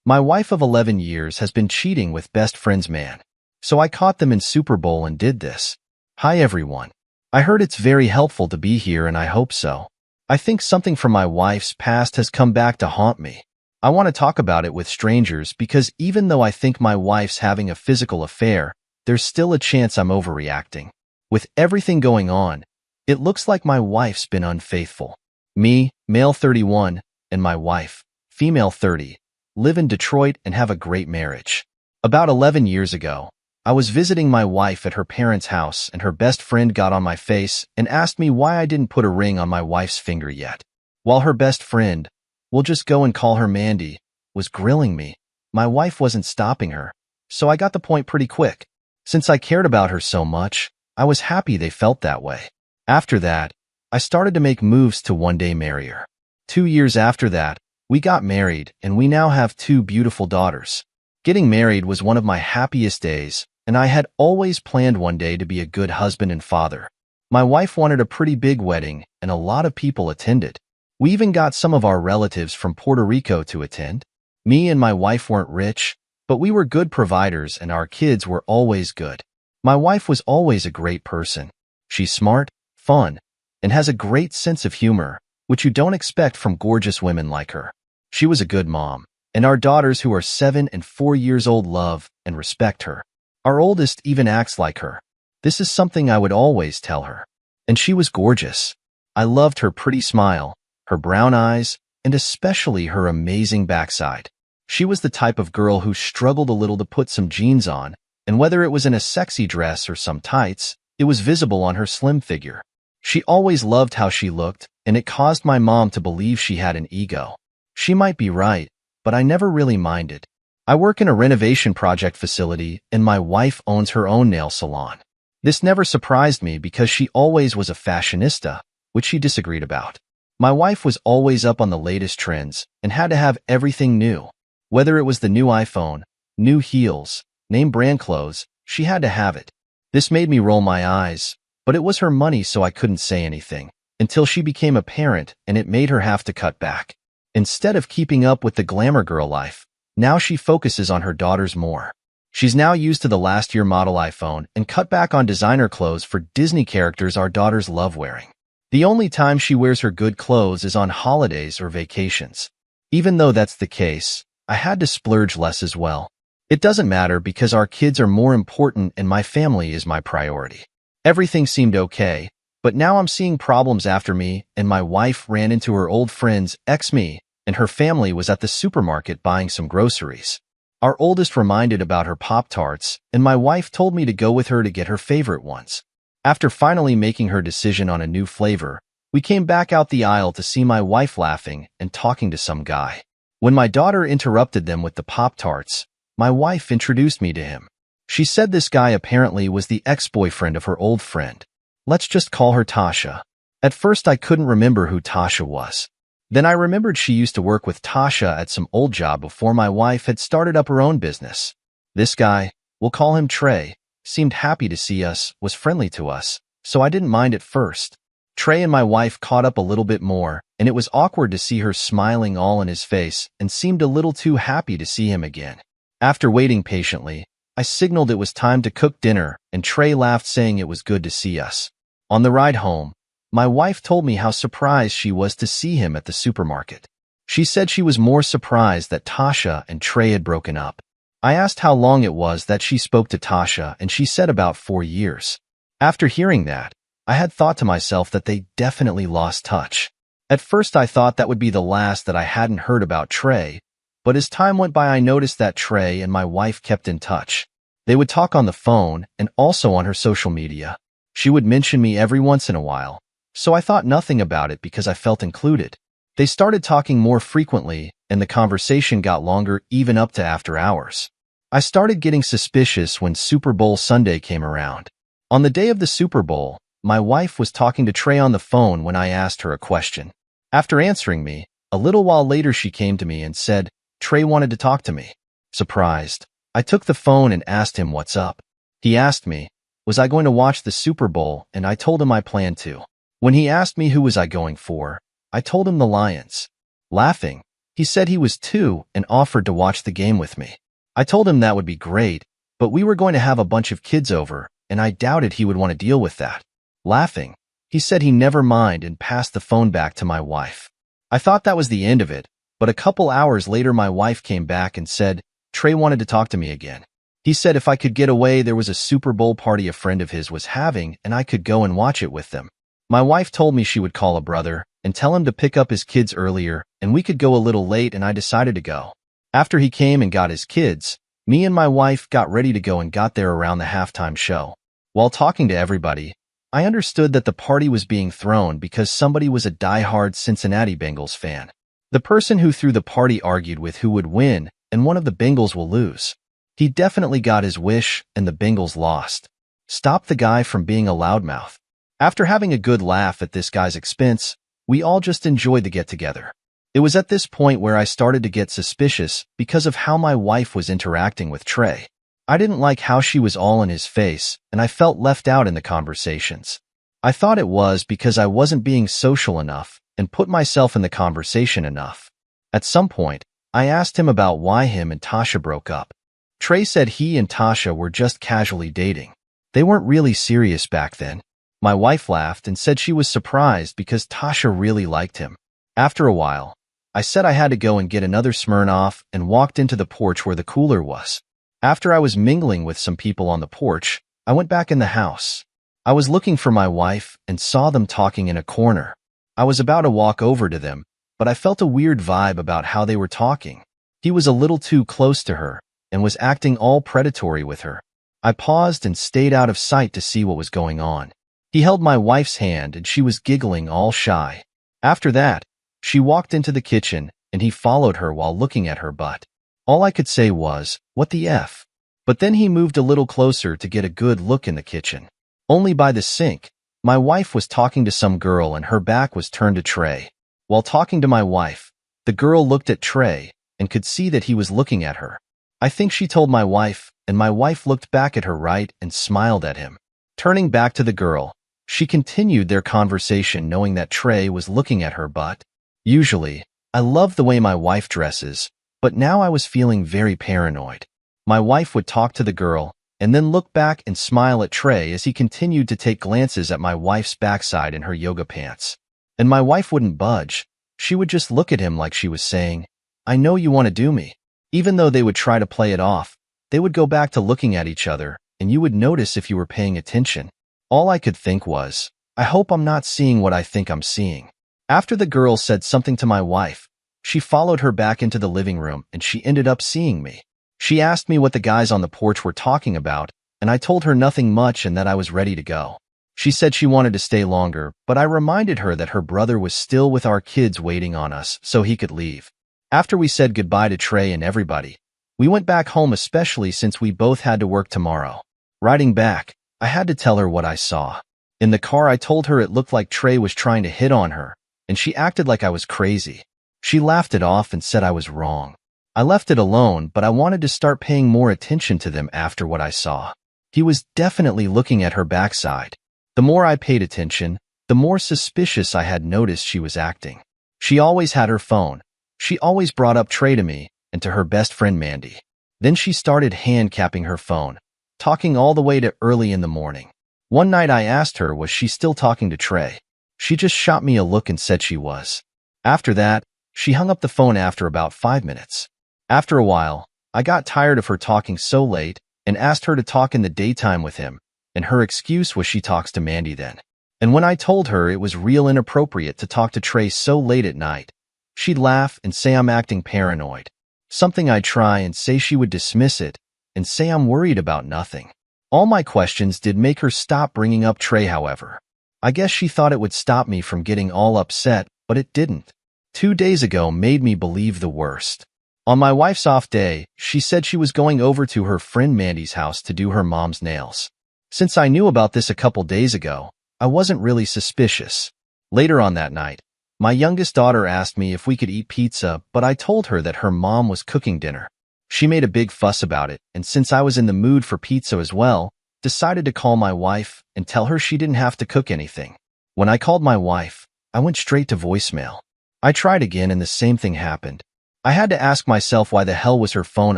My wife of 11 years has been cheating with best friend's man. So I caught them in Super Bowl and did this. Hi everyone. I heard it's very helpful to be here and I hope so. I think something from my wife's past has come back to haunt me. I want to talk about it with strangers because even though I think my wife's having a physical affair, there's still a chance I'm overreacting. With everything going on, it looks like my wife's been unfaithful. Me, male 31, and my wife, female 30, live in Detroit and have a great marriage. About 11 years ago, I was visiting my wife at her parents' house and her best friend got on my face and asked me why I didn't put a ring on my wife's finger yet. While her best friend, we'll just go and call her Mandy, was grilling me, my wife wasn't stopping her, so I got the point pretty quick. Since I cared about her so much, I was happy they felt that way. After that, I started to make moves to one day marry her. 2 years after that, we got married and we now have 2 beautiful daughters. Getting married was one of my happiest days, and I had always planned one day to be a good husband and father. My wife wanted a pretty big wedding, and a lot of people attended. We even got some of our relatives from Puerto Rico to attend. Me and my wife weren't rich, but we were good providers and our kids were always good. My wife was always a great person. She's smart, fun, and has a great sense of humor, which you don't expect from gorgeous women like her. She was a good mom, and our daughters who are 7 and 4 years old love and respect her. Our oldest even acts like her. This is something I would always tell her. And she was gorgeous. I loved her pretty smile, her brown eyes, and especially her amazing backside. She was the type of girl who struggled a little to put some jeans on, and whether it was in a sexy dress or some tights, it was visible on her slim figure. She always loved how she looked, and it caused my mom to believe she had an ego. She might be right, but I never really minded. I work in a renovation project facility, and my wife owns her own nail salon. This never surprised me because she always was a fashionista, which she disagreed about. My wife was always up on the latest trends and had to have everything new. Whether it was the new iPhone, new heels, name brand clothes, she had to have it. This made me roll my eyes, but it was her money so I couldn't say anything, until she became a parent and it made her have to cut back. Instead of keeping up with the glamour girl life, now she focuses on her daughters more. She's now used to the last year model iPhone and cut back on designer clothes for Disney characters our daughters love wearing. The only time she wears her good clothes is on holidays or vacations. Even though that's the case, I had to splurge less as well. It doesn't matter because our kids are more important and my family is my priority. Everything seemed okay, but now I'm seeing problems after me and my wife ran into her old friend's ex-me and her family was at the supermarket buying some groceries. Our oldest reminded about her Pop-Tarts and my wife told me to go with her to get her favorite ones. After finally making her decision on a new flavor, we came back out the aisle to see my wife laughing and talking to some guy. When my daughter interrupted them with the Pop-Tarts, my wife introduced me to him. She said this guy apparently was the ex-boyfriend of her old friend. Let's just call her Tasha. At first I couldn't remember who Tasha was. Then I remembered she used to work with Tasha at some old job before my wife had started up her own business. This guy, we'll call him Trey, seemed happy to see us, was friendly to us, so I didn't mind at first. Trey and my wife caught up a little bit more, and it was awkward to see her smiling all in his face and seemed a little too happy to see him again. After waiting patiently, I signaled it was time to cook dinner, and Trey laughed saying it was good to see us. On the ride home, my wife told me how surprised she was to see him at the supermarket. She said she was more surprised that Tasha and Trey had broken up. I asked how long it was that she spoke to Tasha, and she said about 4 years. After hearing that, I had thought to myself that they definitely lost touch. At first I thought that would be the last that I hadn't heard about Trey, but as time went by I noticed that Trey and my wife kept in touch. They would talk on the phone and also on her social media. She would mention me every once in a while, so I thought nothing about it because I felt included. They started talking more frequently, and the conversation got longer even up to after hours. I started getting suspicious when Super Bowl Sunday came around. On the day of the Super Bowl, my wife was talking to Trey on the phone when I asked her a question. After answering me, a little while later she came to me and said, Trey wanted to talk to me. Surprised, I took the phone and asked him what's up. He asked me, was I going to watch the Super Bowl, and I told him I planned to. When he asked me who was I going for, I told him the Lions. Laughing, He said he was 2 and offered to watch the game with me. I told him that would be great, but we were going to have a bunch of kids over, and I doubted he would want to deal with that. Laughing, he said he never mind and passed the phone back to my wife. I thought that was the end of it, but a couple hours later my wife came back and said Trey wanted to talk to me again. He said if I could get away, there was a Super Bowl party a friend of his was having and I could go and watch it with them. My wife told me she would call a brother and tell him to pick up his kids earlier and we could go a little late, and I decided to go. After he came and got his kids, me and my wife got ready to go and got there around the halftime show. While talking to everybody, I understood that the party was being thrown because somebody was a die-hard Cincinnati Bengals fan. The person who threw the party argued with who would win and one of the Bengals will lose. He definitely got his wish and the Bengals lost. Stop the guy from being a loudmouth. After having a good laugh at this guy's expense, we all just enjoyed the get-together. It was at this point where I started to get suspicious because of how my wife was interacting with Trey. I didn't like how she was all in his face, and I felt left out in the conversations. I thought it was because I wasn't being social enough and put myself in the conversation enough. At some point, I asked him about why him and Tasha broke up. Trey said he and Tasha were just casually dating. They weren't really serious back then. My wife laughed and said she was surprised because Tasha really liked him. After a while, I said I had to go and get another Smirnoff and walked into the porch where the cooler was. After I was mingling with some people on the porch, I went back in the house. I was looking for my wife and saw them talking in a corner. I was about to walk over to them, but I felt a weird vibe about how they were talking. He was a little too close to her and was acting all predatory with her. I paused and stayed out of sight to see what was going on. He held my wife's hand and she was giggling all shy. After that, she walked into the kitchen and he followed her while looking at her butt. All I could say was, what the F? But then he moved a little closer to get a good look in the kitchen. Only by the sink, my wife was talking to some girl and her back was turned to Trey. While talking to my wife, the girl looked at Trey and could see that he was looking at her. I think she told my wife, and my wife looked back at her right and smiled at him. Turning back to the girl, she continued their conversation knowing that Trey was looking at her butt. Usually, I love the way my wife dresses, but now I was feeling very paranoid. My wife would talk to the girl and then look back and smile at Trey as he continued to take glances at my wife's backside in her yoga pants. And my wife wouldn't budge. She would just look at him like she was saying, I know you want to do me. Even though they would try to play it off, they would go back to looking at each other, and you would notice if you were paying attention. All I could think was, I hope I'm not seeing what I think I'm seeing. After the girl said something to my wife, she followed her back into the living room and she ended up seeing me. She asked me what the guys on the porch were talking about, and I told her nothing much and that I was ready to go. She said she wanted to stay longer, but I reminded her that her brother was still with our kids waiting on us so he could leave. After we said goodbye to Trey and everybody, we went back home, especially since we both had to work tomorrow. Riding back, I had to tell her what I saw. In the car, I told her it looked like Trey was trying to hit on her, and she acted like I was crazy. She laughed it off and said I was wrong. I left it alone, but I wanted to start paying more attention to them after what I saw. He was definitely looking at her backside. The more I paid attention, the more suspicious I had noticed she was acting. She always had her phone. She always brought up Trey to me and to her best friend Mandy. Then she started hand-capping her phone, talking all the way to early in the morning. One night I asked her was she still talking to Trey. She just shot me a look and said she was. After that, she hung up the phone after about 5 minutes. After a while, I got tired of her talking so late and asked her to talk in the daytime with him, and her excuse was she talks to Mandy then. And when I told her it was real inappropriate to talk to Trey so late at night, she'd laugh and say I'm acting paranoid. Something I'd try and say she would dismiss it and say I'm worried about nothing. All my questions did make her stop bringing up Trey, however. I guess she thought it would stop me from getting all upset, but it didn't. 2 days ago made me believe the worst. On my wife's off day, she said she was going over to her friend Mandy's house to do her mom's nails. Since I knew about this a couple days ago, I wasn't really suspicious. Later on that night, my youngest daughter asked me if we could eat pizza, but I told her that her mom was cooking dinner. She made a big fuss about it, and since I was in the mood for pizza as well, decided to call my wife and tell her she didn't have to cook anything. When I called my wife, I went straight to voicemail. I tried again and the same thing happened. I had to ask myself why the hell was her phone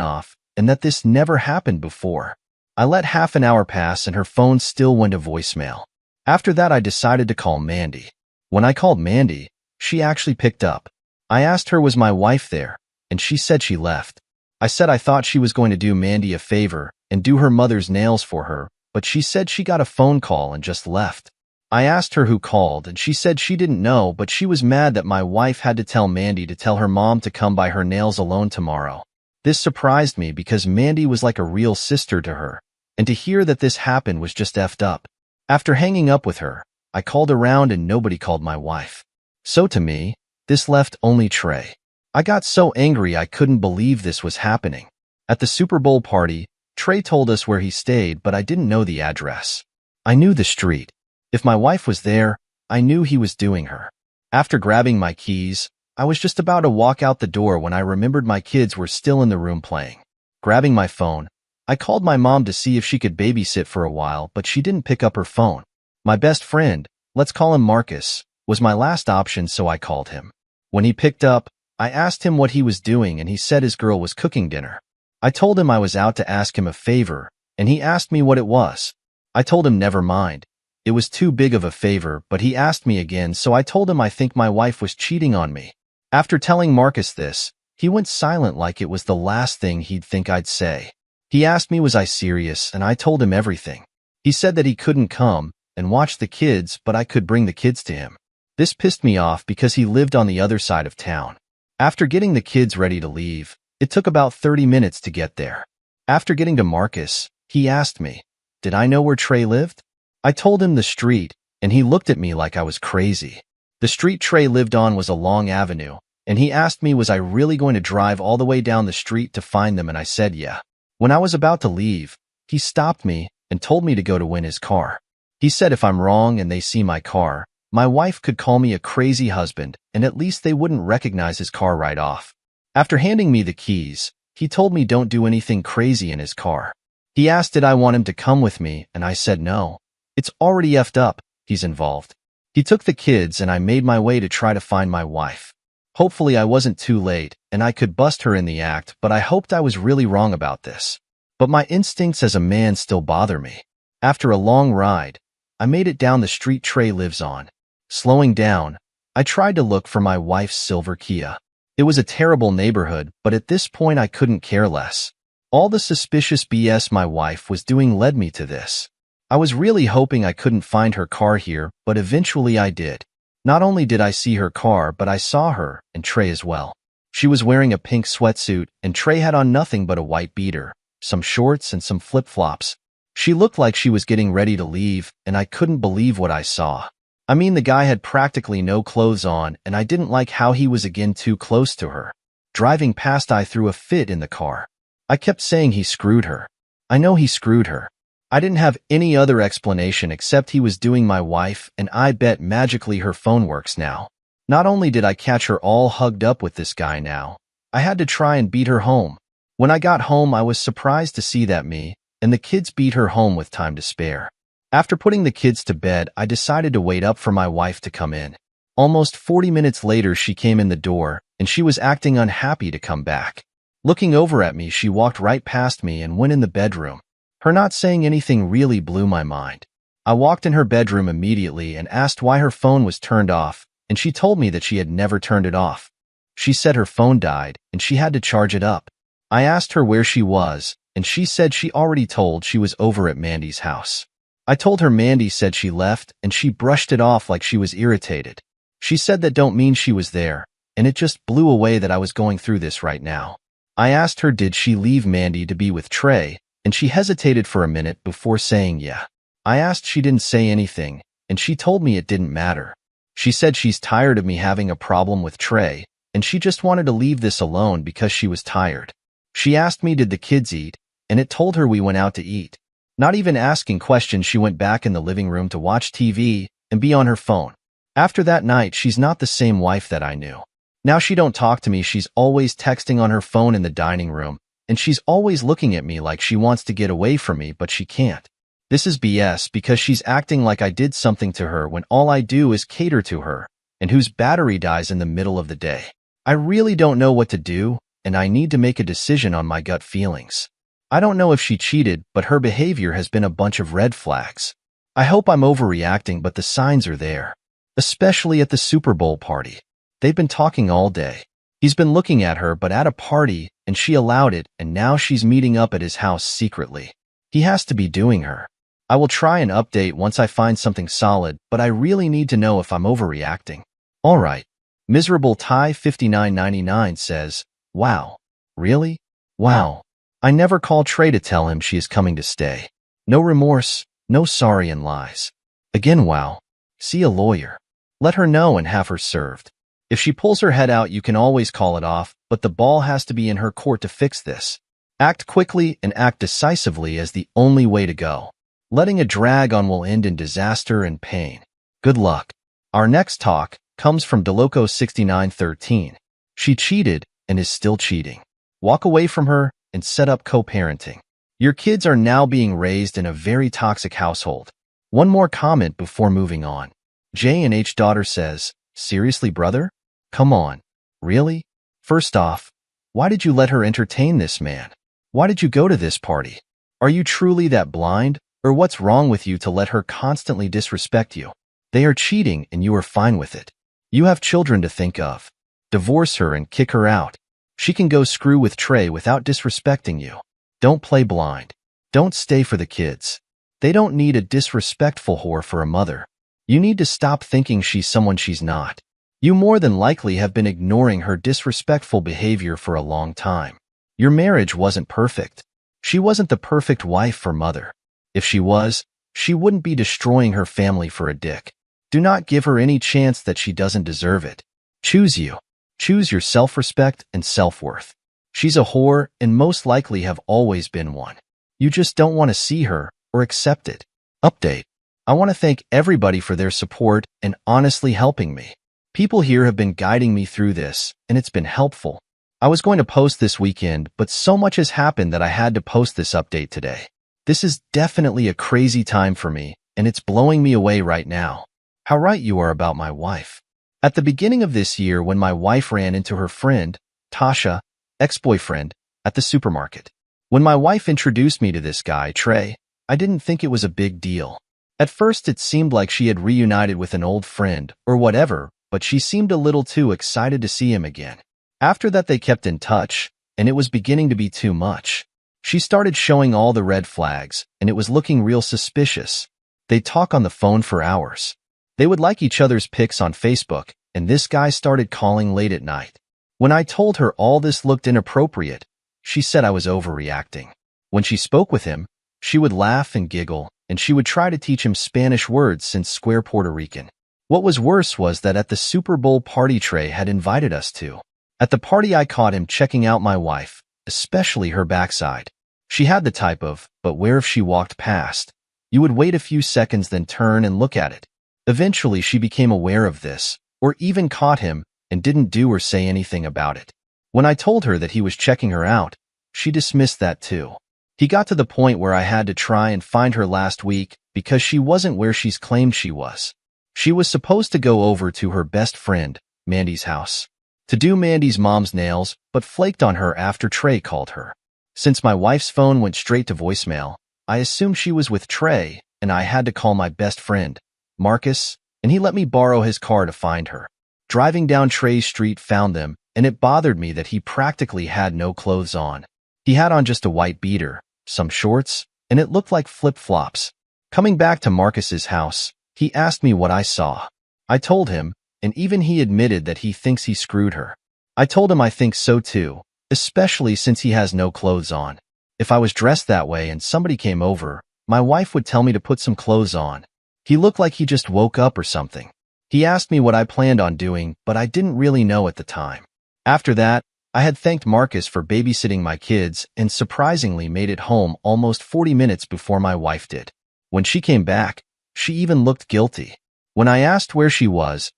off, and that this never happened before. I let half an hour pass and her phone still went to voicemail. After that, I decided to call Mandy. When I called Mandy, she actually picked up. I asked her was my wife there, and she said she left. I said I thought she was going to do Mandy a favor and do her mother's nails for her, but she said she got a phone call and just left. I asked her who called, and she said she didn't know, but she was mad that my wife had to tell Mandy to tell her mom to come by her nails alone tomorrow. This surprised me because Mandy was like a real sister to her, and to hear that this happened was just effed up. After hanging up with her, I called around and nobody called my wife. So to me, this left only Trey. I got so angry I couldn't believe this was happening. At the Super Bowl party, Trey told us where he stayed, but I didn't know the address. I knew the street. If my wife was there, I knew he was doing her. After grabbing my keys, I was just about to walk out the door when I remembered my kids were still in the room playing. Grabbing my phone, I called my mom to see if she could babysit for a while, but she didn't pick up her phone. My best friend, let's call him Marcus, was my last option, so I called him. When he picked up, I asked him what he was doing and he said his girl was cooking dinner. I told him I was out to ask him a favor, and he asked me what it was. I told him never mind. It was too big of a favor, but he asked me again, so I told him I think my wife was cheating on me. After telling Marcus this, he went silent like it was the last thing he'd think I'd say. He asked me was I serious, and I told him everything. He said that he couldn't come and watch the kids, but I could bring the kids to him. This pissed me off because he lived on the other side of town. After getting the kids ready to leave, it took about 30 minutes to get there. After getting to Marcus, he asked me, did I know where Trey lived? I told him the street, and he looked at me like I was crazy. The street Trey lived on was a long avenue, and he asked me was I really going to drive all the way down the street to find them, and I said yeah. When I was about to leave, he stopped me and told me to go to win his car. He said if I'm wrong and they see my car, my wife could call me a crazy husband, and at least they wouldn't recognize his car right off. After handing me the keys, he told me don't do anything crazy in his car. He asked did I want him to come with me, and I said no. It's already effed up, he's involved. He took the kids and I made my way to try to find my wife. Hopefully I wasn't too late and I could bust her in the act, but I hoped I was really wrong about this. But my instincts as a man still bother me. After a long ride, I made it down the street Trey lives on. Slowing down, I tried to look for my wife's silver Kia. It was a terrible neighborhood, but at this point I couldn't care less. All the suspicious BS my wife was doing led me to this. I was really hoping I couldn't find her car here, but eventually I did. Not only did I see her car, but I saw her and Trey as well. She was wearing a pink sweatsuit, and Trey had on nothing but a white beater, some shorts, and some flip-flops. She looked like she was getting ready to leave, and I couldn't believe what I saw. I mean, the guy had practically no clothes on, and I didn't like how he was again too close to her. Driving past, I threw a fit in the car. I kept saying he screwed her. I know he screwed her. I didn't have any other explanation except he was doing my wife, and I bet magically her phone works now. Not only did I catch her all hugged up with this guy now, I had to try and beat her home. When I got home, I was surprised to see that me and the kids beat her home with time to spare. After putting the kids to bed, I decided to wait up for my wife to come in. Almost 40 minutes later, she came in the door, and she was acting unhappy to come back. Looking over at me, she walked right past me and went in the bedroom. Her not saying anything really blew my mind. I walked in her bedroom immediately and asked why her phone was turned off, and she told me that she had never turned it off. She said her phone died and she had to charge it up. I asked her where she was, and she said she already told she was over at Mandy's house. I told her Mandy said she left, and she brushed it off like she was irritated. She said that don't mean she was there, and it just blew away that I was going through this right now. I asked her did she leave Mandy to be with Trey, and she hesitated for a minute before saying yeah. I asked, she didn't say anything, and she told me it didn't matter. She said she's tired of me having a problem with Trey, and she just wanted to leave this alone because she was tired. She asked me did the kids eat, and it told her we went out to eat. Not even asking questions, she went back in the living room to watch TV and be on her phone. After that night, she's not the same wife that I knew. Now she don't talk to me, she's always texting on her phone in the dining room, and she's always looking at me like she wants to get away from me, but she can't. This is BS because she's acting like I did something to her when all I do is cater to her, and whose battery dies in the middle of the day. I really don't know what to do, and I need to make a decision on my gut feelings. I don't know if she cheated, but her behavior has been a bunch of red flags. I hope I'm overreacting, but the signs are there. Especially at the Super Bowl party. They've been talking all day. He's been looking at her, but at a party, and she allowed it, and now she's meeting up at his house secretly. He has to be doing her. I will try and update once I find something solid, but I really need to know if I'm overreacting. Alright. Miserable Thai 5999 says, wow. Really? Wow. I never call Trey to tell him she is coming to stay. No remorse, no sorry and lies. Again, wow. See a lawyer. Let her know and have her served. If she pulls her head out, you can always call it off, but the ball has to be in her court to fix this. Act quickly and act decisively as the only way to go. Letting it drag on will end in disaster and pain. Good luck. Our next talk comes from Deloco6913. She cheated and is still cheating. Walk away from her and set up co-parenting. Your kids are now being raised in a very toxic household. One more comment before moving on. J&H daughter says, seriously, brother? Come on. Really? First off, why did you let her entertain this man? Why did you go to this party? Are you truly that blind? Or what's wrong with you to let her constantly disrespect you? They are cheating and you are fine with it. You have children to think of. Divorce her and kick her out. She can go screw with Trey without disrespecting you. Don't play blind. Don't stay for the kids. They don't need a disrespectful whore for a mother. You need to stop thinking she's someone she's not. You more than likely have been ignoring her disrespectful behavior for a long time. Your marriage wasn't perfect. She wasn't the perfect wife for mother. If she was, she wouldn't be destroying her family for a dick. Do not give her any chance that she doesn't deserve it. Choose you. Choose your self-respect and self-worth. She's a whore and most likely have always been one. You just don't want to see her or accept it. Update. I want to thank everybody for their support and honestly helping me. People here have been guiding me through this, and it's been helpful. I was going to post this weekend, but so much has happened that I had to post this update today. This is definitely a crazy time for me, and it's blowing me away right now. How right you are about my wife. At the beginning of this year, when my wife ran into her friend, Tasha, ex-boyfriend, at the supermarket. When my wife introduced me to this guy, Trey, I didn't think it was a big deal. At first, it seemed like she had reunited with an old friend, or whatever, but she seemed a little too excited to see him again. After that, they kept in touch, and it was beginning to be too much. She started showing all the red flags, and it was looking real suspicious. They'd talk on the phone for hours. They would like each other's pics on Facebook, and this guy started calling late at night. When I told her all this looked inappropriate, she said I was overreacting. When she spoke with him, she would laugh and giggle, and she would try to teach him Spanish words since square Puerto Rican. What was worse was that at the Super Bowl party Trey had invited us to. At the party, I caught him checking out my wife, especially her backside. She had the type of, but where if she walked past? You would wait a few seconds, then turn and look at it. Eventually, she became aware of this, or even caught him, and didn't do or say anything about it. When I told her that he was checking her out, she dismissed that too. He got to the point where I had to try and find her last week because she wasn't where she's claimed she was. She was supposed to go over to her best friend, Mandy's house, to do Mandy's mom's nails, but flaked on her after Trey called her. Since my wife's phone went straight to voicemail, I assumed she was with Trey, and I had to call my best friend, Marcus, and he let me borrow his car to find her. Driving down Trey's street, found them, and it bothered me that he practically had no clothes on. He had on just a white beater, some shorts, and it looked like flip-flops. Coming back to Marcus's house, he asked me what I saw. I told him, and even he admitted that he thinks he screwed her. I told him I think so too, especially since he has no clothes on. If I was dressed that way and somebody came over, my wife would tell me to put some clothes on. He looked like he just woke up or something. He asked me what I planned on doing, but I didn't really know at the time. After that, I had thanked Marcus for babysitting my kids and surprisingly made it home almost 40 minutes before my wife did. When she came back, she even looked guilty. When I asked where she was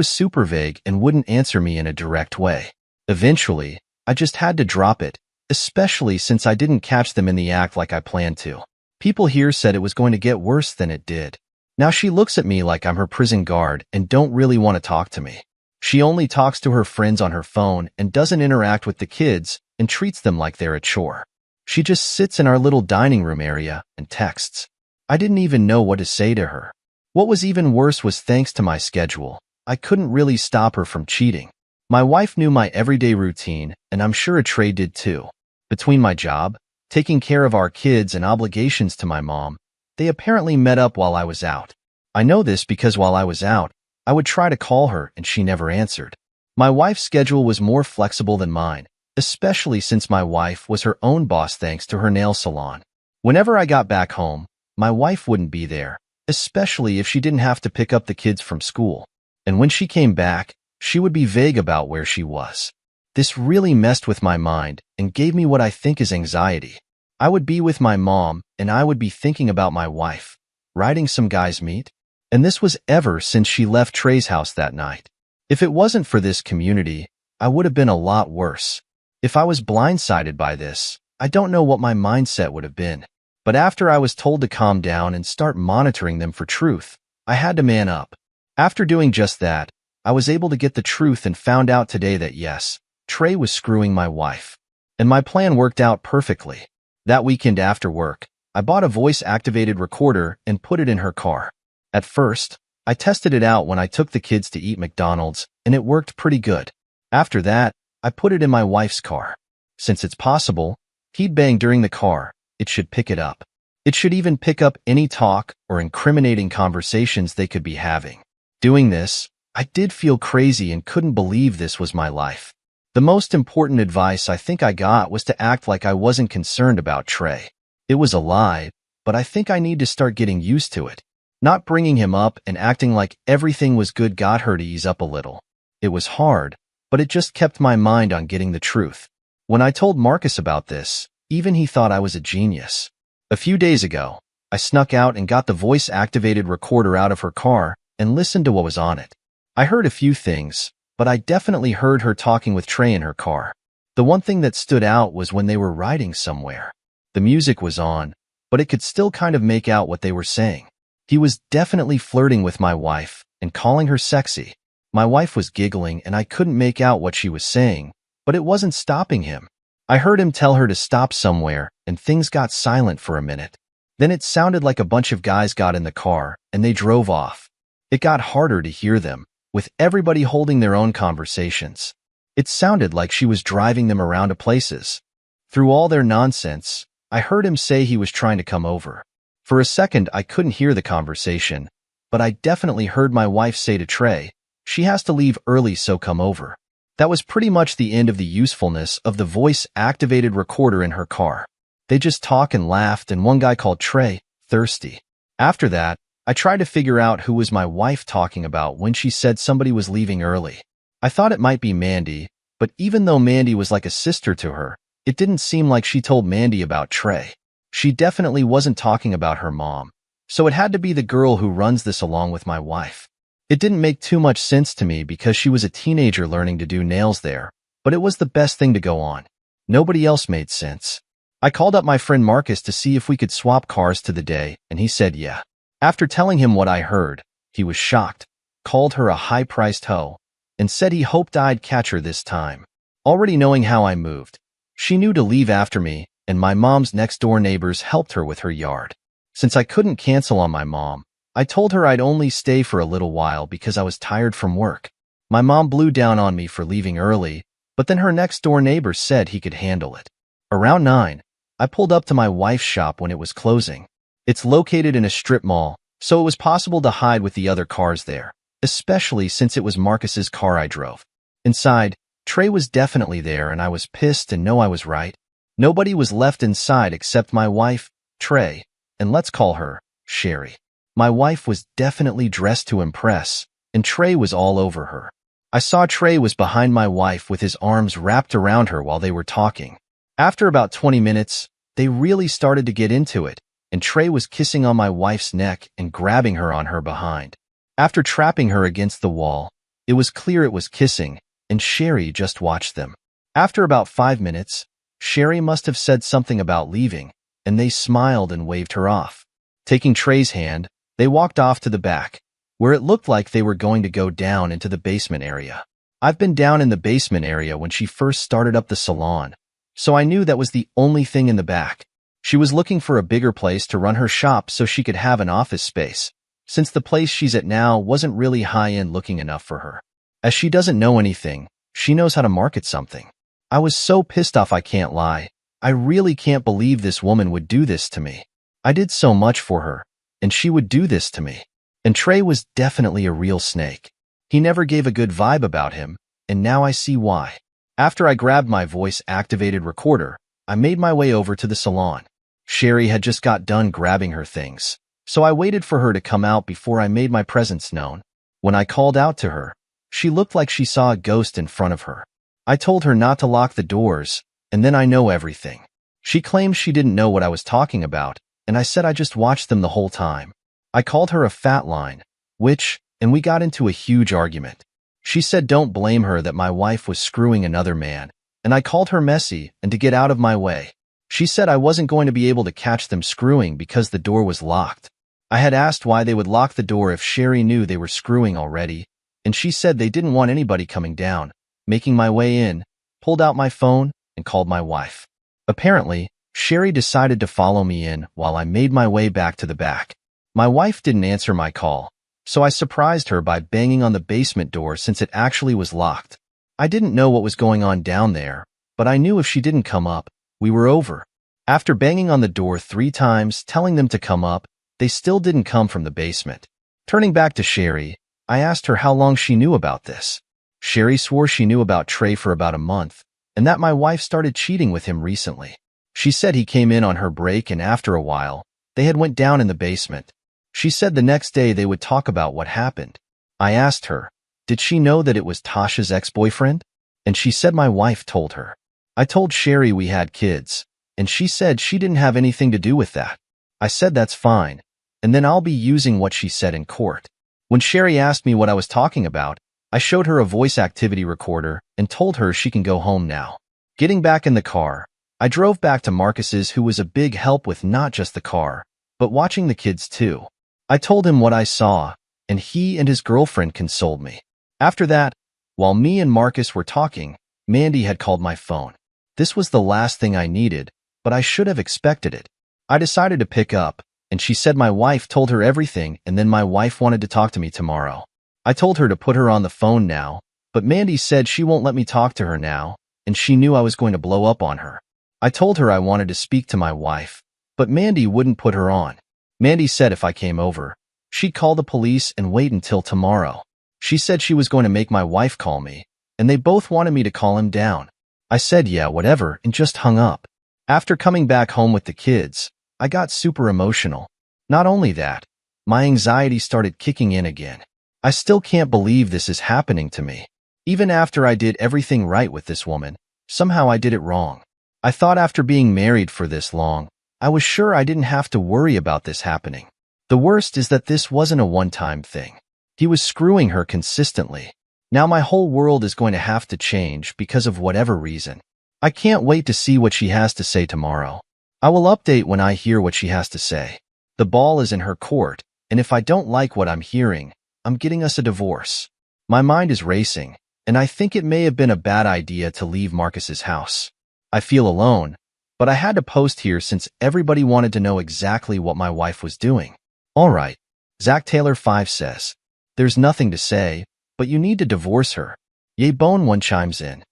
super vague and wouldn't answer me in a direct way. Eventually, I just had to drop it, especially since I didn't catch them in the act like I planned to. People here said it was going to get worse than it did. Now she looks at me like I'm her prison guard and don't really want to talk to me. She only talks to her friends on her phone and doesn't interact with the kids and treats them like they're a chore. She just sits in our little dining room area and texts. I didn't even know what to say to her. What was even worse was thanks to my schedule, I couldn't really stop her from cheating. My wife knew my everyday routine, and I'm sure Trey did too. Between my job, taking care of our kids, and obligations to my mom, they apparently met up while I was out. I know this because while I was out, I would try to call her and she never answered. My wife's schedule was more flexible than mine, especially since my wife was her own boss thanks to her nail salon. Whenever I got back home, my wife wouldn't be there, especially if she didn't have to pick up the kids from school. And when she came back, she would be vague about where she was. This really messed with my mind and gave me what I think is anxiety. I would be with my mom and I would be thinking about my wife, riding some guy's meat. And this was ever since she left Trey's house that night. If it wasn't for this community, I would have been a lot worse. If I was blindsided by this, I don't know what my mindset would have been. But after I was told to calm down and start monitoring them for truth, I had to man up. After doing just that, I was able to get the truth and found out today that yes, Trey was screwing my wife. And my plan worked out perfectly. That weekend after work, I bought a voice-activated recorder and put it in her car. At first, I tested it out when I took the kids to eat McDonald's, and it worked pretty good. After that, I put it in my wife's car. Since it's possible, he'd bang during the car, it should pick it up. It should even pick up any talk or incriminating conversations they could be having. Doing this, I did feel crazy and couldn't believe this was my life. The most important advice I think I got was to act like I wasn't concerned about Trey. It was a lie, but I think I need to start getting used to it. Not bringing him up and acting like everything was good got her to ease up a little. It was hard, but it just kept my mind on getting the truth. When I told Marcus about this, even he thought I was a genius. A few days ago, I snuck out and got the voice-activated recorder out of her car and listened to what was on it. I heard a few things, but I definitely heard her talking with Trey in her car. The one thing that stood out was when they were riding somewhere. The music was on, but it could still kind of make out what they were saying. He was definitely flirting with my wife and calling her sexy. My wife was giggling and I couldn't make out what she was saying, but it wasn't stopping him. I heard him tell her to stop somewhere and things got silent for a minute. Then it sounded like a bunch of guys got in the car and they drove off. It got harder to hear them, with everybody holding their own conversations. It sounded like she was driving them around to places. Through all their nonsense, I heard him say he was trying to come over. For a second, I couldn't hear the conversation, but I definitely heard my wife say to Trey, "She has to leave early, so come over." That was pretty much the end of the usefulness of the voice-activated recorder in her car. They just talked and laughed, and one guy called Trey thirsty. After that, I tried to figure out who was my wife talking about when she said somebody was leaving early. I thought it might be Mandy, but even though Mandy was like a sister to her, it didn't seem like she told Mandy about Trey. She definitely wasn't talking about her mom, so it had to be the girl who runs this along with my wife. It didn't make too much sense to me because she was a teenager learning to do nails there, but it was the best thing to go on. Nobody else made sense. I called up my friend Marcus to see if we could swap cars to the day, and he said yeah. After telling him what I heard, he was shocked, called her a high-priced hoe, and said he hoped I'd catch her this time. Already knowing how I moved, she knew to leave after me, and my mom's next-door neighbors helped her with her yard. Since I couldn't cancel on my mom, I told her I'd only stay for a little while because I was tired from work. My mom blew down on me for leaving early, but then her next-door neighbor said he could handle it. Around 9, I pulled up to my wife's shop when it was closing. It's located in a strip mall, so it was possible to hide with the other cars there, especially since it was Marcus's car I drove. Inside, Trey was definitely there and I was pissed and know I was right. Nobody was left inside except my wife, Trey, and let's call her Sherry. My wife was definitely dressed to impress, and Trey was all over her. I saw Trey was behind my wife with his arms wrapped around her while they were talking. After about 20 minutes, they really started to get into it, and Trey was kissing on my wife's neck and grabbing her on her behind. After trapping her against the wall, it was clear it was kissing, and Sherry just watched them. After about 5 minutes, Sherry must have said something about leaving, and they smiled and waved her off. Taking Trey's hand, they walked off to the back, where it looked like they were going to go down into the basement area. I've been down in the basement area when she first started up the salon, so I knew that was the only thing in the back. She was looking for a bigger place to run her shop so she could have an office space, since the place she's at now wasn't really high-end looking enough for her. As she doesn't know anything, she knows how to market something. I was so pissed off I can't lie. I really can't believe this woman would do this to me. I did so much for her, and she would do this to me. And Trey was definitely a real snake. He never gave a good vibe about him, and now I see why. After I grabbed my voice-activated recorder, I made my way over to the salon. Sherry had just got done grabbing her things, so I waited for her to come out before I made my presence known. When I called out to her, she looked like she saw a ghost in front of her. I told her not to lock the doors, and then I know everything. She claims she didn't know what I was talking about, and I said I just watched them the whole time. I called her a fat line, and we got into a huge argument. She said don't blame her that my wife was screwing another man, and I called her messy and to get out of my way. She said I wasn't going to be able to catch them screwing because the door was locked. I had asked why they would lock the door if Sherry knew they were screwing already, and she said they didn't want anybody coming down. Making my way in, pulled out my phone, and called my wife. Apparently, Sherry decided to follow me in while I made my way back to the back. My wife didn't answer my call, so I surprised her by banging on the basement door since it actually was locked. I didn't know what was going on down there, but I knew if she didn't come up, we were over. After banging on the door 3 times, telling them to come up, they still didn't come from the basement. Turning back to Sherry, I asked her how long she knew about this. Sherry swore she knew about Trey for about a month, and that my wife started cheating with him recently. She said he came in on her break and after a while, they had went down in the basement. She said the next day they would talk about what happened. I asked her, did she know that it was Tasha's ex-boyfriend? And she said my wife told her. I told Sherry we had kids, and she said she didn't have anything to do with that. I said that's fine, and then I'll be using what she said in court. When Sherry asked me what I was talking about, I showed her a voice activity recorder and told her she can go home now. Getting back in the car, I drove back to Marcus's, who was a big help with not just the car, but watching the kids too. I told him what I saw, and he and his girlfriend consoled me. After that, while me and Marcus were talking, Mandy had called my phone. This was the last thing I needed, but I should have expected it. I decided to pick up, and she said my wife told her everything and then my wife wanted to talk to me tomorrow. I told her to put her on the phone now, but Mandy said she won't let me talk to her now, and she knew I was going to blow up on her. I told her I wanted to speak to my wife, but Mandy wouldn't put her on. Mandy said if I came over, she'd call the police and wait until tomorrow. She said she was going to make my wife call me, and they both wanted me to call him down. I said yeah, whatever, and just hung up. After coming back home with the kids, I got super emotional. Not only that, my anxiety started kicking in again. I still can't believe this is happening to me. Even after I did everything right with this woman, somehow I did it wrong. I thought after being married for this long, I was sure I didn't have to worry about this happening. The worst is that this wasn't a one-time thing. He was screwing her consistently. Now my whole world is going to have to change because of whatever reason. I can't wait to see what she has to say tomorrow. I will update when I hear what she has to say. The ball is in her court, and if I don't like what I'm hearing, I'm getting us a divorce. My mind is racing, and I think it may have been a bad idea to leave Marcus's house. I feel alone, but I had to post here since everybody wanted to know exactly what my wife was doing. Alright, Zach Taylor 5 says, there's nothing to say, but you need to divorce her. Yebone1 chimes in.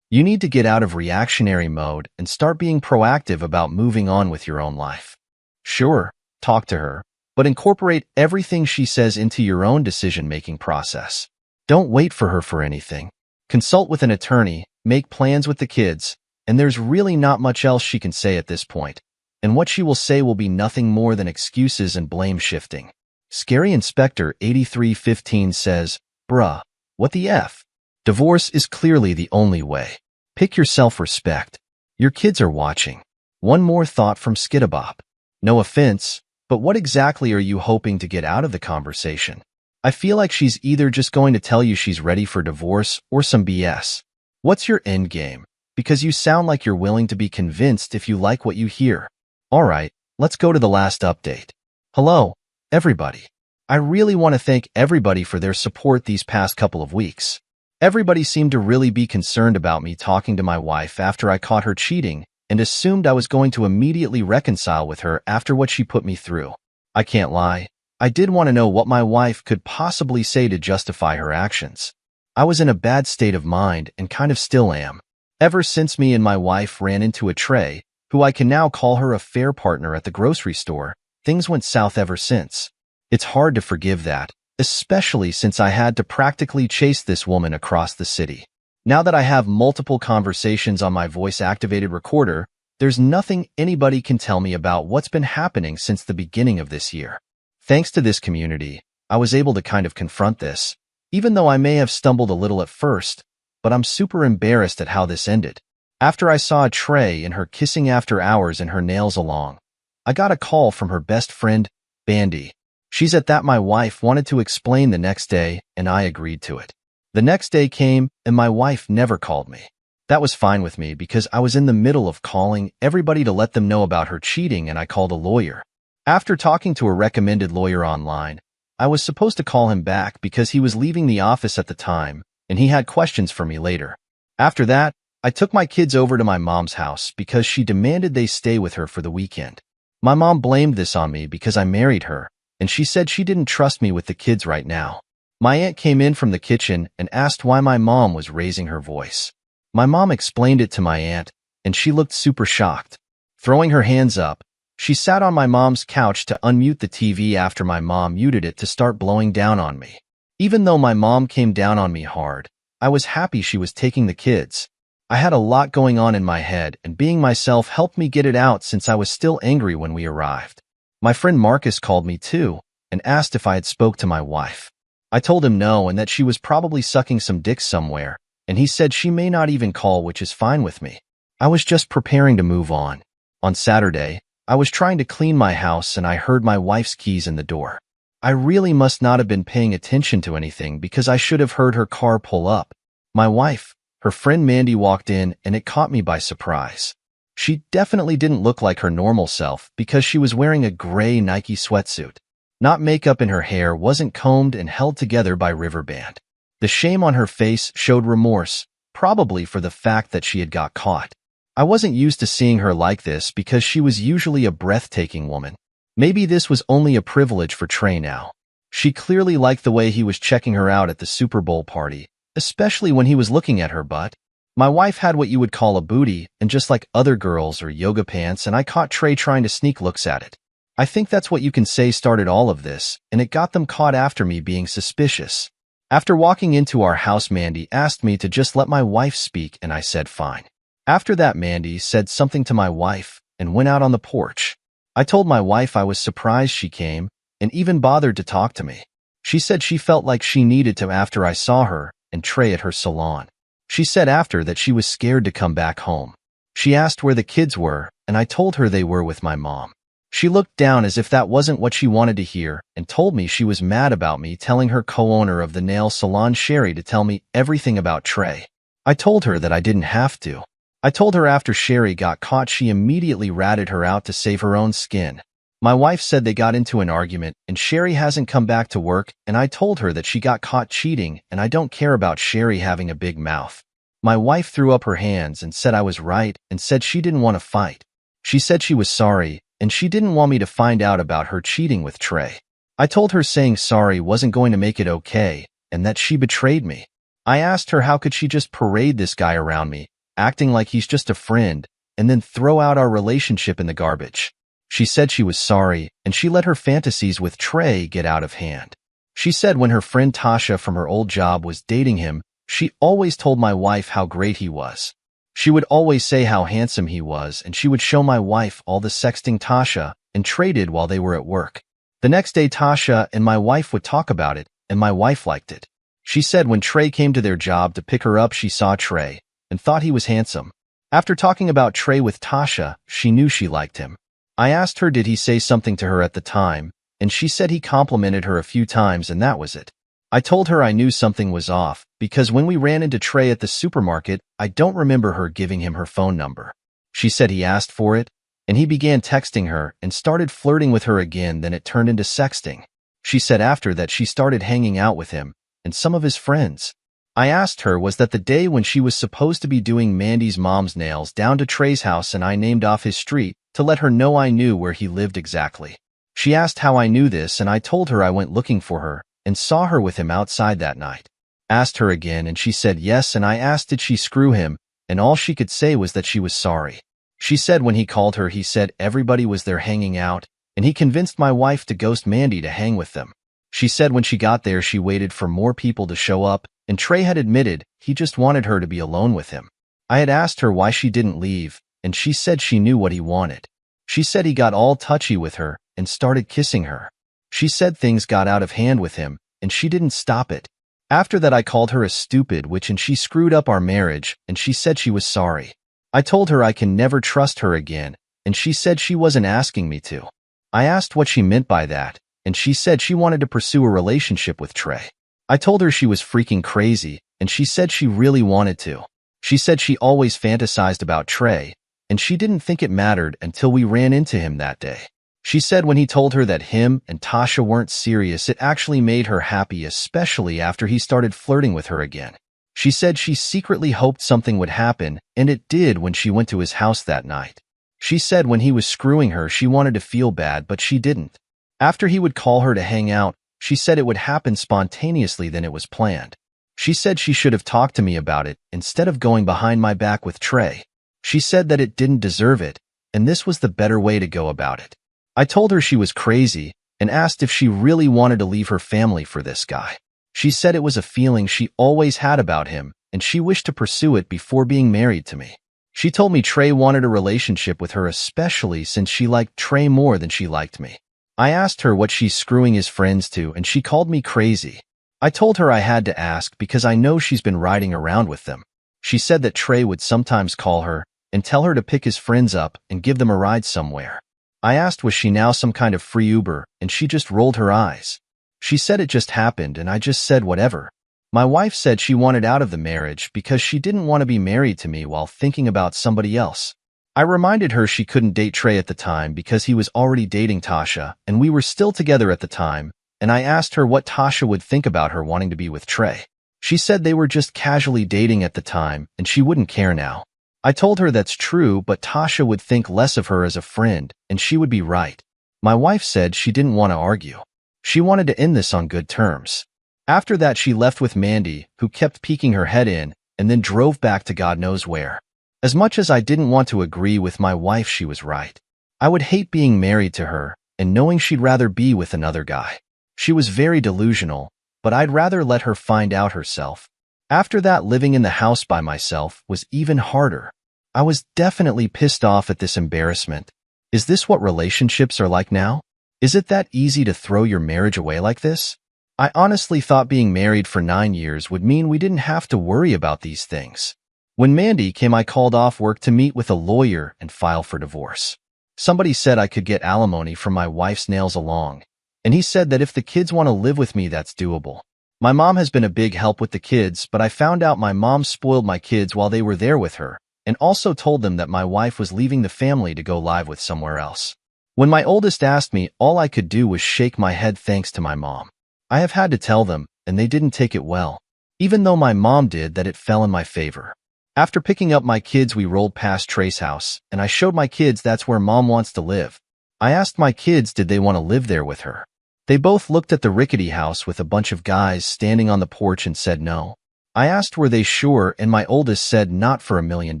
You need to get out of reactionary mode and start being proactive about moving on with your own life. Sure, talk to her, but incorporate everything she says into your own decision-making process. Don't wait for her for anything. Consult with an attorney, make plans with the kids, and there's really not much else she can say at this point. And what she will say will be nothing more than excuses and blame shifting. Scary Inspector 8315 says, bruh, what the F? Divorce is clearly the only way. Pick your self-respect. Your kids are watching. One more thought from Skidabop. No offense, but what exactly are you hoping to get out of the conversation? I feel like she's either just going to tell you she's ready for divorce or some BS. What's your end game? Because you sound like you're willing to be convinced if you like what you hear. Alright, let's go to the last update. Hello, everybody. I really want to thank everybody for their support these past couple of weeks. Everybody seemed to really be concerned about me talking to my wife after I caught her cheating and assumed I was going to immediately reconcile with her after what she put me through. I can't lie. I did want to know what my wife could possibly say to justify her actions. I was in a bad state of mind and kind of still am. Ever since me and my wife ran into a Trey, who I can now call her a fair partner at the grocery store, things went south ever since. It's hard to forgive that, especially since I had to practically chase this woman across the city. Now that I have multiple conversations on my voice-activated recorder, there's nothing anybody can tell me about what's been happening since the beginning of this year. Thanks to this community, I was able to kind of confront this, even though I may have stumbled a little at first, but I'm super embarrassed at how this ended. After I saw a Trey and her kissing after hours and her nails along, I got a call from her best friend, Bandy. She said that my wife wanted to explain the next day, and I agreed to it. The next day came, and my wife never called me. That was fine with me because I was in the middle of calling everybody to let them know about her cheating, and I called a lawyer. After talking to a recommended lawyer online, I was supposed to call him back because he was leaving the office at the time, and he had questions for me later. After that, I took my kids over to my mom's house because she demanded they stay with her for the weekend. My mom blamed this on me because I married her, and she said she didn't trust me with the kids right now. My aunt came in from the kitchen and asked why my mom was raising her voice. My mom explained it to my aunt, and she looked super shocked. Throwing her hands up, she sat on my mom's couch to unmute the TV after my mom muted it to start blowing down on me. Even though my mom came down on me hard, I was happy she was taking the kids. I had a lot going on in my head, and being myself helped me get it out since I was still angry when we arrived. My friend Marcus called me too and asked if I had spoke to my wife. I told him no and that she was probably sucking some dick somewhere, and he said she may not even call, which is fine with me. I was just preparing to move on. On Saturday, I was trying to clean my house and I heard my wife's keys in the door. I really must not have been paying attention to anything because I should have heard her car pull up. My wife, her friend Mandy, walked in and it caught me by surprise. She definitely didn't look like her normal self because she was wearing a gray Nike sweatsuit. Not makeup, and her hair wasn't combed and held together by Riverband. The shame on her face showed remorse, probably for the fact that she had got caught. I wasn't used to seeing her like this because she was usually a breathtaking woman. Maybe this was only a privilege for Trey now. She clearly liked the way he was checking her out at the Super Bowl party, especially when he was looking at her butt. My wife had what you would call a booty, and just like other girls or yoga pants, and I caught Trey trying to sneak looks at it. I think that's what you can say started all of this, and it got them caught after me being suspicious. After walking into our house, Mandy asked me to just let my wife speak, and I said fine. After that, Mandy said something to my wife and went out on the porch. I told my wife I was surprised she came and even bothered to talk to me. She said she felt like she needed to after I saw her and Trey at her salon. She said after that she was scared to come back home. She asked where the kids were, and I told her they were with my mom. She looked down as if that wasn't what she wanted to hear and told me she was mad about me telling her co-owner of the nail salon, Sherry, to tell me everything about Trey. I told her that I didn't have to. I told her after Sherry got caught, she immediately ratted her out to save her own skin. My wife said they got into an argument and Sherry hasn't come back to work, and I told her that she got caught cheating and I don't care about Sherry having a big mouth. My wife threw up her hands and said I was right and said she didn't want to fight. She said she was sorry and she didn't want me to find out about her cheating with Trey. I told her saying sorry wasn't going to make it okay and that she betrayed me. I asked her how could she just parade this guy around me, acting like he's just a friend, and then throw out our relationship in the garbage. She said she was sorry, and she let her fantasies with Trey get out of hand. She said when her friend Tasha from her old job was dating him, she always told my wife how great he was. She would always say how handsome he was, and she would show my wife all the sexting Tasha and Trey did while they were at work. The next day, Tasha and my wife would talk about it, and my wife liked it. She said when Trey came to their job to pick her up, she saw Trey and thought he was handsome. After talking about Trey with Tasha, she knew she liked him. I asked her did he say something to her at the time, and she said he complimented her a few times and that was it. I told her I knew something was off, because when we ran into Trey at the supermarket, I don't remember her giving him her phone number. She said he asked for it, and he began texting her and started flirting with her again, then it turned into sexting. She said after that she started hanging out with him and some of his friends. I asked her was that the day when she was supposed to be doing Mandy's mom's nails down to Trey's house and I named off his street to let her know I knew where he lived exactly. She asked how I knew this and I told her I went looking for her and saw her with him outside that night. Asked her again and she said yes, and I asked did she screw him, and all she could say was that she was sorry. She said when he called her he said everybody was there hanging out and he convinced my wife to ghost Mandy to hang with them. She said when she got there she waited for more people to show up and Trey had admitted he just wanted her to be alone with him. I had asked her why she didn't leave and she said she knew what he wanted. She said he got all touchy with her and started kissing her. She said things got out of hand with him and she didn't stop it. After that I called her a stupid witch and she screwed up our marriage and she said she was sorry. I told her I can never trust her again and she said she wasn't asking me to. I asked what she meant by that and she said she wanted to pursue a relationship with Trey. I told her she was freaking crazy and she said she really wanted to. She said she always fantasized about Trey and she didn't think it mattered until we ran into him that day. She said when he told her that him and Tasha weren't serious, it actually made her happy, especially after he started flirting with her again. She said she secretly hoped something would happen, and it did when she went to his house that night. She said when he was screwing her, she wanted to feel bad, but she didn't. After he would call her to hang out, she said it would happen spontaneously than it was planned. She said she should have talked to me about it instead of going behind my back with Trey. She said that it didn't deserve it, and this was the better way to go about it. I told her she was crazy and asked if she really wanted to leave her family for this guy. She said it was a feeling she always had about him and she wished to pursue it before being married to me. She told me Trey wanted a relationship with her, especially since she liked Trey more than she liked me. I asked her what she's screwing his friends to and she called me crazy. I told her I had to ask because I know she's been riding around with them. She said that Trey would sometimes call her and tell her to pick his friends up and give them a ride somewhere. I asked was she now some kind of free Uber and she just rolled her eyes. She said it just happened and I just said whatever. My wife said she wanted out of the marriage because she didn't want to be married to me while thinking about somebody else. I reminded her she couldn't date Trey at the time because he was already dating Tasha and we were still together at the time, and I asked her what Tasha would think about her wanting to be with Trey. She said they were just casually dating at the time and she wouldn't care now. I told her that's true, but Tasha would think less of her as a friend, and she would be right. My wife said she didn't want to argue. She wanted to end this on good terms. After that, she left with Mandy, who kept peeking her head in, and then drove back to God knows where. As much as I didn't want to agree with my wife, she was right. I would hate being married to her and knowing she'd rather be with another guy. She was very delusional, but I'd rather let her find out herself. After that, living in the house by myself was even harder. I was definitely pissed off at this embarrassment. Is this what relationships are like now? Is it that easy to throw your marriage away like this? I honestly thought being married for 9 years would mean we didn't have to worry about these things. When Mandy came, I called off work to meet with a lawyer and file for divorce. Somebody said I could get alimony from my wife's nails along, and he said that if the kids want to live with me, that's doable. My mom has been a big help with the kids, but I found out my mom spoiled my kids while they were there with her, and also told them that my wife was leaving the family to go live with somewhere else. When my oldest asked me, all I could do was shake my head thanks to my mom. I have had to tell them, and they didn't take it well. Even though my mom did, that it fell in my favor. After picking up my kids, we rolled past Trey's house, and I showed my kids that's where mom wants to live. I asked my kids did they want to live there with her. They both looked at the rickety house with a bunch of guys standing on the porch and said no. I asked were they sure, and my oldest said not for $1 million.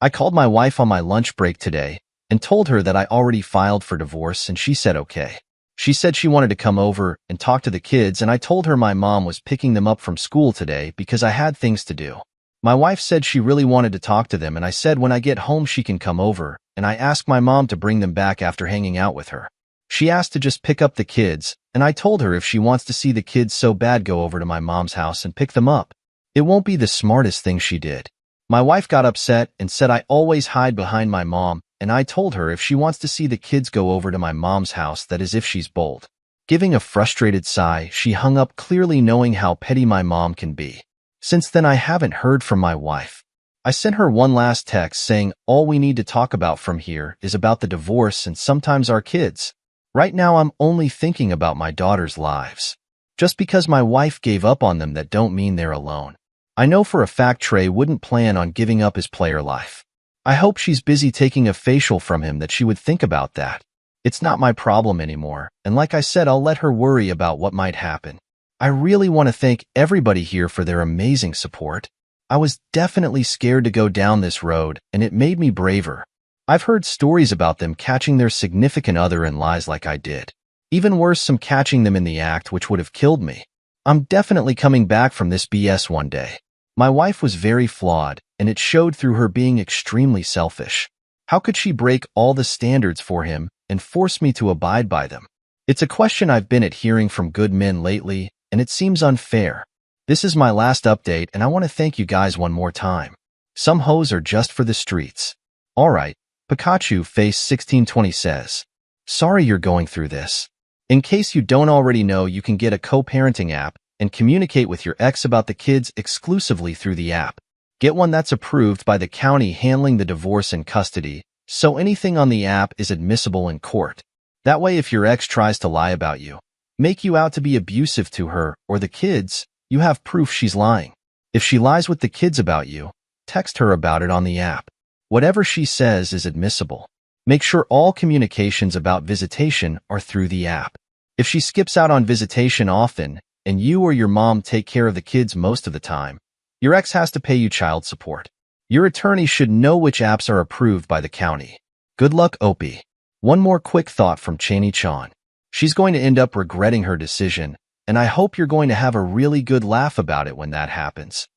I called my wife on my lunch break today and told her that I already filed for divorce, and she said okay. She said she wanted to come over and talk to the kids, and I told her my mom was picking them up from school today because I had things to do. My wife said she really wanted to talk to them, and I said when I get home she can come over, and I asked my mom to bring them back after hanging out with her. She asked to just pick up the kids, and I told her if she wants to see the kids so bad, go over to my mom's house and pick them up. It won't be the smartest thing she did. My wife got upset and said I always hide behind my mom, and I told her if she wants to see the kids go over to my mom's house, that is if she's bold. Giving a frustrated sigh, she hung up, clearly knowing how petty my mom can be. Since then, I haven't heard from my wife. I sent her one last text saying all we need to talk about from here is about the divorce and sometimes our kids. Right now, I'm only thinking about my daughter's lives. Just because my wife gave up on them, that don't mean they're alone. I know for a fact Trey wouldn't plan on giving up his player life. I hope she's busy taking a facial from him that she would think about that. It's not my problem anymore, and like I said, I'll let her worry about what might happen. I really want to thank everybody here for their amazing support. I was definitely scared to go down this road, and it made me braver. I've heard stories about them catching their significant other in lies like I did. Even worse, some catching them in the act, which would have killed me. I'm definitely coming back from this BS one day. My wife was very flawed, and it showed through her being extremely selfish. How could she break all the standards for him and force me to abide by them? It's a question I've been hearing from good men lately, and it seems unfair. This is my last update, and I want to thank you guys one more time. Some hoes are just for the streets. Alright, Pikachu Face 1620 says, sorry you're going through this. In case you don't already know, you can get a co-parenting app and communicate with your ex about the kids exclusively through the app. Get one that's approved by the county handling the divorce and custody, so anything on the app is admissible in court. That way, if your ex tries to lie about you, make you out to be abusive to her or the kids, you have proof she's lying. If she lies with the kids about you, text her about it on the app. Whatever she says is admissible. Make sure all communications about visitation are through the app. If she skips out on visitation often, and you or your mom take care of the kids most of the time, your ex has to pay you child support. Your attorney should know which apps are approved by the county. Good luck, Opie. One more quick thought from Chani Chan. She's going to end up regretting her decision, and I hope you're going to have a really good laugh about it when that happens.